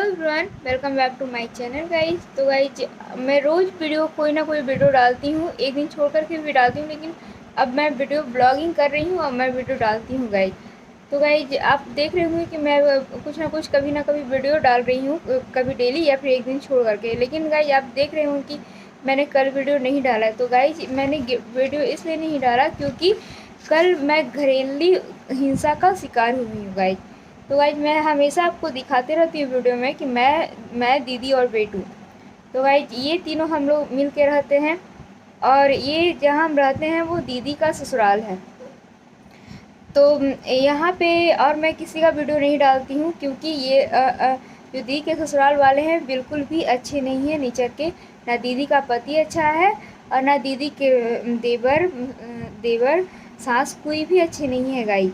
Everyone, welcome back to my channel guys. तो guys मैं रोज़ वीडियो कोई ना कोई वीडियो डालती हूँ, एक दिन छोड़ कर के भी डालती हूँ, लेकिन अब मैं वीडियो ब्लॉगिंग कर रही हूँ और मैं वीडियो डालती हूँ गाइज। तो गाइज आप देख रहे होंगे कि मैं कुछ ना कुछ कभी ना कभी वीडियो डाल रही हूँ, कभी डेली या फिर एक दिन छोड़ करके। लेकिन गाइज आप देख रहे होंगे कि मैंने कल वीडियो नहीं डाला है। तो गाइज मैंने वीडियो इसलिए नहीं डाला क्योंकि कल मैं घरेलू हिंसा का शिकार हुई हूँ गाइज। तो गाइज मैं हमेशा आपको दिखाते रहती हूँ वीडियो में कि मैं दीदी और बेटू, तो गाइज ये तीनों हम लोग मिल के रहते हैं। और ये जहाँ हम रहते हैं वो दीदी का ससुराल है। तो यहाँ पे और मैं किसी का वीडियो नहीं डालती हूँ क्योंकि ये जो दीदी के ससुराल वाले हैं बिल्कुल भी अच्छे नहीं हैं नेचर के। ना दीदी का पति अच्छा है और ना दीदी के देवर सास कोई भी अच्छे नहीं है गाइज।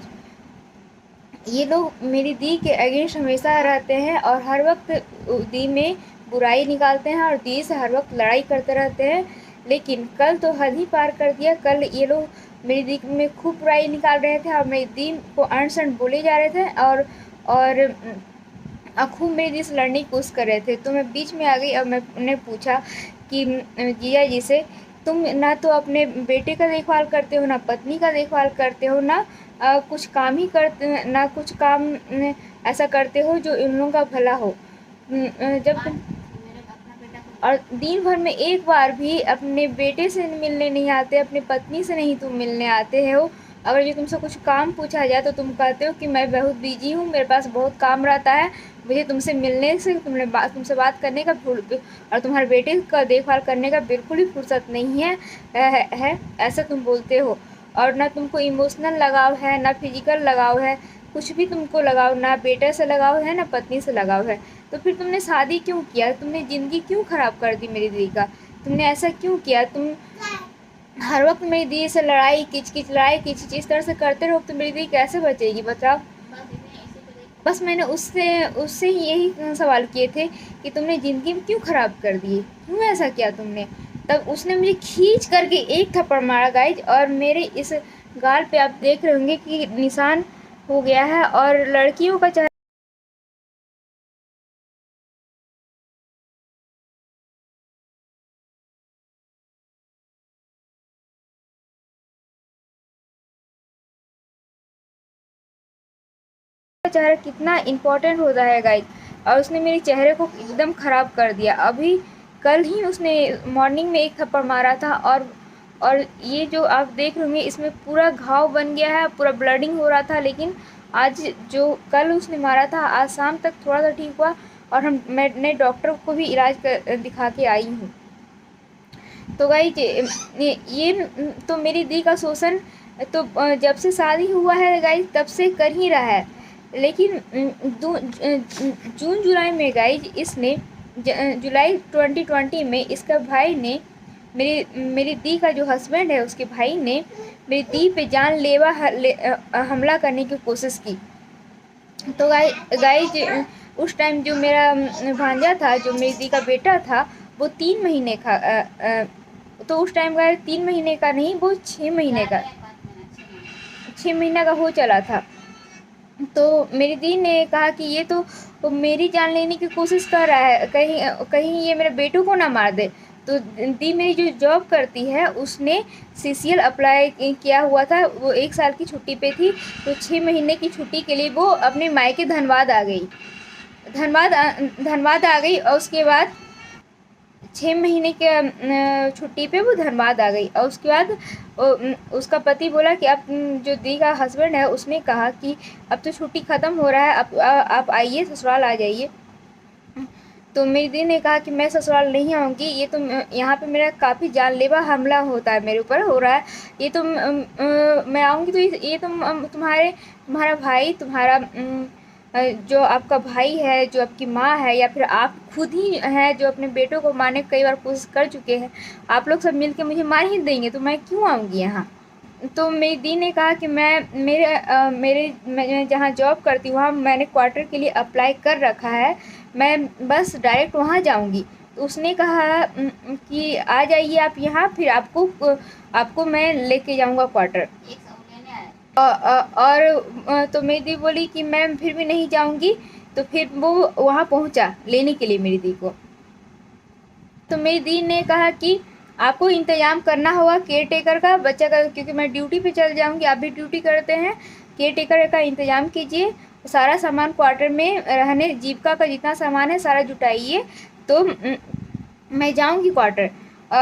ये लोग मेरी दी के अगेंस्ट हमेशा रहते हैं और हर वक्त दी में बुराई निकालते हैं और दी से हर वक्त लड़ाई करते रहते हैं। लेकिन कल तो हद ही पार कर दिया। कल ये लोग मेरी दी में खूब बुराई निकाल रहे थे और मेरी दी को अनसन बोले जा रहे थे और खूब मेरी दी से लड़ने की कोशिश कर रहे थे। तो मैं बीच में आ गई और मैंने पूछा कि जिया जी से, तुम ना तो अपने बेटे का देखभाल करते हो, ना पत्नी का देखभाल करते हो, ना कुछ काम ही करते, ना कुछ काम ऐसा करते हो जो इन लोगों का भला हो। जब तुम और दिन भर में एक बार भी अपने बेटे से मिलने नहीं आते, अपने पत्नी से नहीं तुम मिलने आते हो। अगर जो तुमसे कुछ काम पूछा जाए तो तुम कहते हो कि मैं बहुत बिजी हूँ, मेरे पास बहुत काम रहता है, मुझे तुमसे मिलने से तुमसे बात करने का और तुम्हारे बेटे का देखभाल करने का बिल्कुल भी फुर्सत नहीं है ऐसा तुम बोलते हो। और ना तुमको इमोशनल लगाव है, ना फिजिकल लगाव है, कुछ भी तुमको लगाव, ना बेटे से लगाव है, ना पत्नी से लगाव है। तो फिर तुमने शादी क्यों किया? तुमने ज़िंदगी क्यों ख़राब कर दी मेरी दीदी का? तुमने ऐसा क्यों किया? तुम हर वक्त मेरी दीदी से लड़ाई किच इस तरह से करते रहो तो मेरी दीदी कैसे बचेगी बताओ? बस मैंने उससे उससे ही यही सवाल किए थे कि तुमने ज़िंदगी में क्यों ख़राब कर दी, क्यों ऐसा किया तुमने? तब उसने मुझे खींच करके एक थप्पड़ मारा गाइज, और मेरे इस गाल पे आप देख रहे होंगे कि निशान हो गया है। और लड़कियों का चेहरा कितना इम्पोर्टेंट होता है गाइज, और उसने मेरे चेहरे को एकदम ख़राब कर दिया। अभी कल ही उसने मॉर्निंग में एक थप्पड़ मारा था और ये जो आप देख रहे होंगे इसमें पूरा घाव बन गया है, पूरा ब्लडिंग हो रहा था। लेकिन आज जो कल उसने मारा था आज शाम तक थोड़ा सा ठीक हुआ और मैंने डॉक्टर को भी इलाज दिखा के आई हूँ। तो गाइज ये तो मेरी दी का शोषण तो जब से शादी हुआ है गाइज तब से कर ही रहा है। लेकिन जून जुलाई में गाइज इसने जुलाई 2020 में इसका भाई ने मेरी दी का जो हस्बैंड है उसके भाई ने मेरी दी पे जानलेवा हमला करने की कोशिश की। तो गाइज उस टाइम जो मेरा भांजा था, जो मेरी दी का बेटा था, वो 3 महीने का तो उस टाइम गाइज 3 महीने का नहीं, वो 6 महीने का 6 महीना का हो चला था। तो मेरी दी ने कहा कि ये तो मेरी जान लेने की कोशिश कर रहा है, कहीं कहीं ये मेरे बेटू को ना मार दे। तो दी मेरी जो जॉब करती है उसने CCL अप्लाई किया हुआ था, वो 1 साल की छुट्टी पे थी। तो 6 महीने की छुट्टी के लिए वो अपने मायके धनबाद आ गई, धनबाद आ गई। और उसके बाद 6 महीने के छुट्टी पे वो धनबाद आ गई। और उसके बाद उसका पति बोला कि अब जो दी का हस्बैंड है उसने कहा कि अब तो छुट्टी ख़त्म हो रहा है, अब आप आइए, ससुराल आ जाइए। तो मेरी दी ने कहा कि मैं ससुराल नहीं आऊँगी, ये तो यहाँ पे मेरा काफ़ी जानलेवा हमला होता है, मेरे ऊपर हो रहा है, ये तो मैं आऊँगी तो ये तुम्हारा भाई, तुम्हारा जो आपका भाई है, जो आपकी माँ है, या फिर आप खुद ही हैं जो अपने बेटों को मारने की कई बार कोशिश कर चुके हैं, आप लोग सब मिलके मुझे मार ही देंगे, तो मैं क्यों आऊँगी यहाँ? तो मेरी दी ने कहा कि मैं जहाँ जॉब करती हूँ वहाँ मैंने क्वार्टर के लिए अप्लाई कर रखा है, मैं बस डायरेक्ट वहाँ जाऊँगी। तो उसने कहा कि आ जाइए आप यहाँ, फिर आपको मैं लेके जाऊँगा क्वार्टर। और तो मेरी दी बोली कि मैं फिर भी नहीं जाऊँगी तो फिर वो वहाँ पहुँचा लेने के लिए मेरी दी को। तो मेरी दी ने कहा कि आपको इंतज़ाम करना होगा केयर टेकर का, बच्चा का, क्योंकि मैं ड्यूटी पे चल जाऊँगी, आप भी ड्यूटी करते हैं, केयर टेकर का इंतज़ाम कीजिए, सारा सामान क्वार्टर में रहने जीविका का जितना सामान है सारा जुटाइए। तो मैं जाऊँगी क्वार्टर,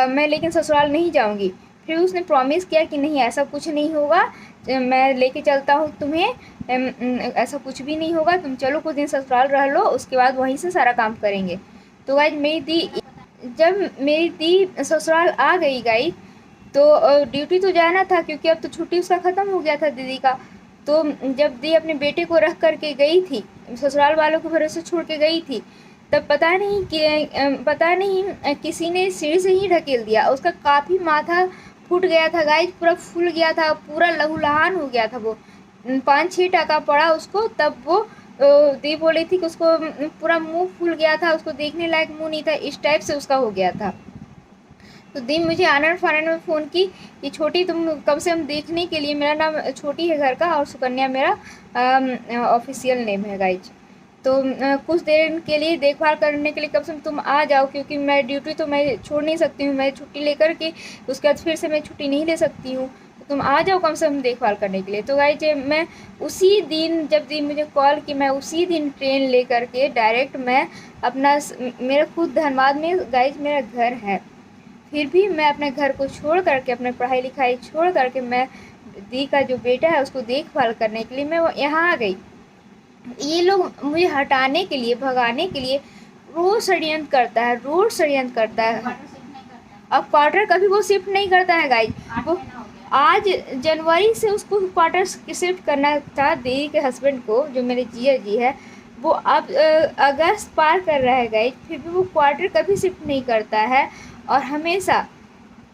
मैं लेकिन ससुराल नहीं जाऊँगी। फिर उसने प्रॉमिस किया कि नहीं ऐसा कुछ नहीं होगा, मैं लेके चलता हूँ तुम्हें, ऐसा कुछ भी नहीं होगा, तुम चलो कुछ दिन ससुराल रह लो, उसके बाद वहीं से सारा काम करेंगे। तो गाइज जब मेरी दी ससुराल आ गई गाइज, तो ड्यूटी तो जाना था क्योंकि अब तो छुट्टी उसका ख़त्म हो गया था दीदी का। तो जब दी अपने बेटे को रख करके गई थी, ससुराल वालों के भरोसे छोड़ के गई थी, तब पता नहीं किसी ने सीढ़ी से ही ढकेल दिया। उसका काफ़ी माथा फूट गया था गाइज, पूरा फूल गया था, पूरा लहूलुहान हो गया था वो, 5-6 टाका पड़ा उसको। तब वो दी बोली थी कि उसको पूरा मुंह फूल गया था, उसको देखने लायक मुंह नहीं था, इस टाइप से उसका हो गया था। तो दी मुझे आनंद फानंद में फ़ोन की कि छोटी तुम कम से कम देखने के लिए, मेरा नाम छोटी है घर का और सुकन्या मेरा ऑफिशियल नेम है गाइज। तो कुछ देर के लिए देखभाल करने के लिए कम से कम तुम आ जाओ, क्योंकि मैं ड्यूटी तो मैं छोड़ नहीं सकती हूँ, मैं छुट्टी लेकर के उसके बाद फिर से मैं छुट्टी नहीं ले सकती हूँ, तो तुम आ जाओ कम से कम देखभाल करने के लिए। तो गाइज मैं उसी दिन, जब दी मुझे कॉल की, मैं उसी दिन ट्रेन ले करके डायरेक्ट मैं अपना, मेरा खुद धनबाद में गाइज मेरा घर है, फिर भी मैं अपने घर को छोड़ करके, अपने पढ़ाई लिखाई छोड़ करके, मैं दी का जो बेटा है उसको देखभाल करने के लिए मैं यहाँ आ गई। ये लोग मुझे हटाने के लिए, भगाने के लिए रोज़ षड्यंत्र करता है, रोज़ षड्यंत्र करता है। अब क्वार्टर कभी वो शिफ्ट नहीं करता है गाइज, वो आज जनवरी से उसको क्वार्टर शिफ्ट करना था दीदी के हस्बैंड को, जो मेरे जिया जी है, वो अब अगस्त पार कर रहा है गाइज, फिर भी वो क्वार्टर कभी शिफ्ट नहीं करता है। और हमेशा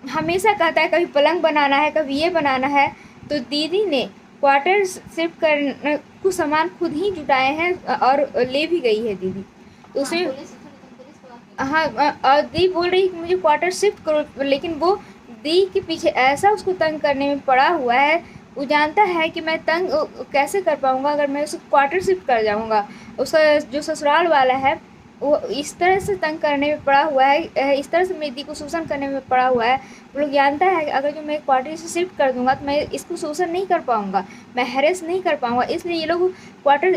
हमेशा कहता है कभी पलंग बनाना है, कभी ये बनाना है। तो दीदी ने क्वार्टर शिफ्ट कर कुछ सामान खुद ही जुटाए हैं और ले भी गई है दीदी। तो उसमें हाँ, और दी बोल रही कि मुझे क्वार्टर शिफ्ट करो, लेकिन वो दी के पीछे ऐसा उसको तंग करने में पड़ा हुआ है, वो जानता है कि मैं तंग कैसे कर पाऊँगा अगर मैं उसको क्वार्टर शिफ्ट कर जाऊँगा। उसका जो ससुराल वाला है वो इस तरह से तंग करने में पड़ा हुआ है, इस तरह से मेरी दी को शोषण करने में पड़ा हुआ है। वो लोग जानता है कि अगर जो मैं क्वार्टर से शिफ्ट कर दूंगा तो मैं इसको शोषण नहीं कर पाऊँगा, मैं हैरेस नहीं कर पाऊँगा, इसलिए ये लोग क्वार्टर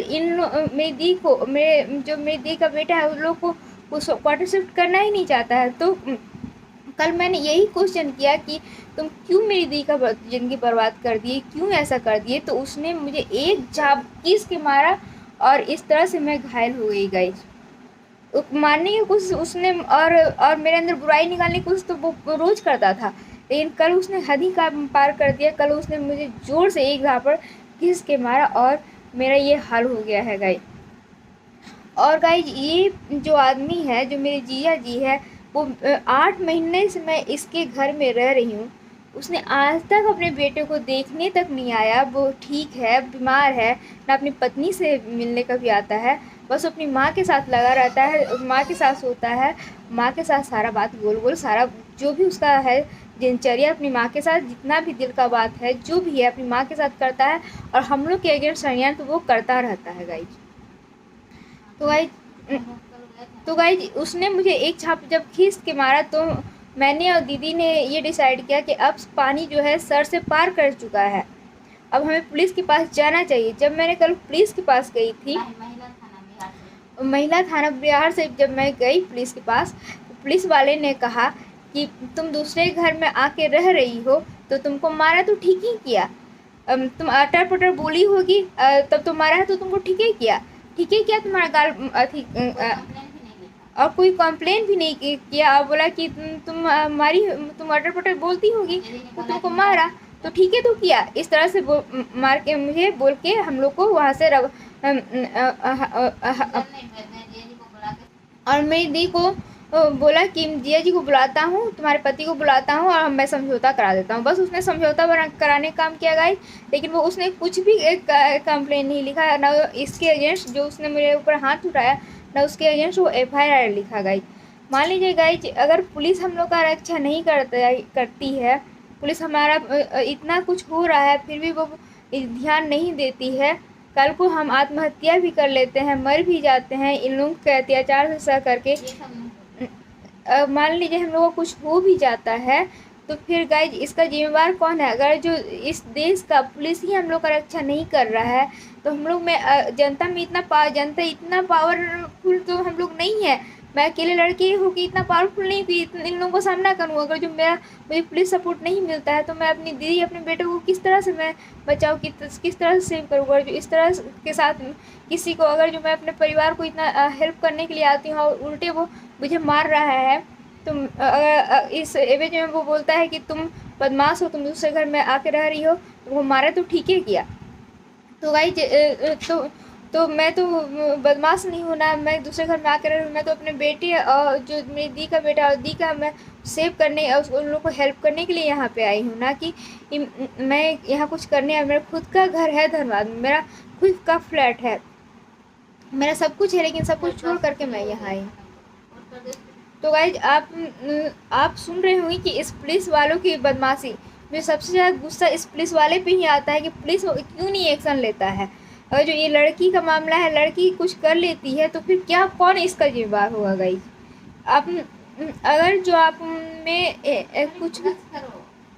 मेरी दी को, मेरी दी का बेटा है, उन लोग को क्वार्टर शिफ्ट करना ही नहीं चाहता है। तो कल मैंने यही क्वेश्चन किया कि तुम क्यों मेरी दी का ज़िंदगी बर्बाद कर दिए, क्यों ऐसा कर दिए। तो उसने मुझे एक झापकीस के मारा और इस तरह से मैं घायल हो गई गाइस। मारने की कोशिश उसने और मेरे अंदर बुराई निकालने की कोशिश तो वो रोज़ करता था, लेकिन कल उसने हद ही का पार कर दिया। कल उसने मुझे ज़ोर से एक झापड़ घिस के मारा और मेरा ये हाल हो गया है गाइस। और गाइज ये जो आदमी है, जो मेरे जीजा जी है, वो 8 महीने से मैं इसके घर में रह रही हूँ, उसने आज तक अपने बेटे को देखने तक नहीं आया। वो ठीक है, बीमार है, ना अपनी पत्नी से मिलने कभी आता है, बस अपनी माँ के साथ लगा रहता है, माँ के साथ सोता है, माँ के साथ सारा बात गोल गोल, सारा जो भी उसका है दिनचर्या अपनी माँ के साथ, जितना भी दिल का बात है जो भी है अपनी माँ के साथ करता है। और हम लोग के अगेंस्ट षड्यंत्र तो वो करता रहता है गाइज। तो गाइज उसने मुझे एक छाप जब खींच के मारा, तो मैंने और दीदी ने ये डिसाइड किया कि अब पानी जो है सर से पार कर चुका है, अब हमें पुलिस के पास जाना चाहिए। जब मैंने कल पुलिस के पास गई थी, महिला थाना बिहार से जब मैं गई पुलिस के पास, तो पुलिस वाले ने कहा कि तुम दूसरे घर में आके रह रही हो तो तुमको मारा तो ठीक ही किया, तुम अटर पटर बोली होगी तब तो मारा है, तो तुमको ठीक ही किया, तुम्हारा गाल अथी और कोई कंप्लेन भी नहीं किया। और बोला कि तुम अटर पटर बोलती होगी तो तुमको मारा तो ठीक है तो किया। इस तरह से मार के मुझे बोल के हम लोग को वहाँ से और मेरी दी को बोला कि जिया जी को बुलाता हूँ, तुम्हारे पति को बुलाता हूँ और मैं समझौता करा देता हूँ। बस उसने समझौता कराने का काम किया गाइस, लेकिन वो उसने कुछ भी कंप्लेन नहीं लिखा, ना इसके अगेंस्ट जो उसने मेरे ऊपर हाथ उठाया, ना उसके अगेंस्ट वो FIR लिखा गाइस। मान लीजिए गाइस, अगर पुलिस हम लोग का रक्षा नहीं करती है, पुलिस हमारा इतना कुछ हो रहा है फिर भी वो ध्यान नहीं देती है, कल को हम आत्महत्या भी कर लेते हैं, मर भी जाते हैं इन लोगों के अत्याचार से सह करके, मान लीजिए हम लोगों को कुछ हो भी जाता है तो फिर गाइज इसका जिम्मेवार कौन है? अगर जो इस देश का पुलिस ही हम लोग का रक्षा नहीं कर रहा है तो हम लोग में जनता में जनता इतना पावरफुल तो हम लोग नहीं है। मैं अकेले लड़की हूँ कि इतना पावरफुल नहीं कि इन लोगों का सामना करूँ। अगर जो मुझे पुलिस सपोर्ट नहीं मिलता है तो मैं अपनी दीदी अपने बेटे को किस तरह से मैं बचाऊँ, किस तरह से सेव करूँ? अगर जो इस तरह के साथ किसी को, अगर जो मैं अपने परिवार को इतना हेल्प करने के लिए आती हूँ और उल्टे वो मुझे मार रहा है, तुम इस एवज में वो बोलता है कि तुम बदमाश हो, तुम दूसरे घर में आके रह रही हो, तो वो मारे तो ठीक है किया। तो भाई तो मैं तो बदमाश नहीं हूँ ना, मैं दूसरे घर में आकर रह रही हूँ। मैं तो अपने बेटे और जो मेरी दी का बेटा और दी का मैं सेव करने और उन लोगों को हेल्प करने के लिए यहाँ पे आई हूँ, ना कि मैं यहाँ कुछ करने। मेरा खुद का घर है धनबाद में, मेरा खुद का फ्लैट है, मेरा सब कुछ है, लेकिन सब कुछ छोड़ करके मैं यहाँ आई। तो गाइज आप सुन रहे होंगे कि इस पुलिस वालों की बदमाशी, मुझे सबसे ज़्यादा गुस्सा इस पुलिस वाले पे ही आता है कि पुलिस क्यों नहीं एक्शन लेता है। और जो ये लड़की का मामला है, लड़की कुछ कर लेती है तो फिर क्या, कौन इसका जिम्मेदार होगा गाइज? आप अगर जो आप में कुछ भी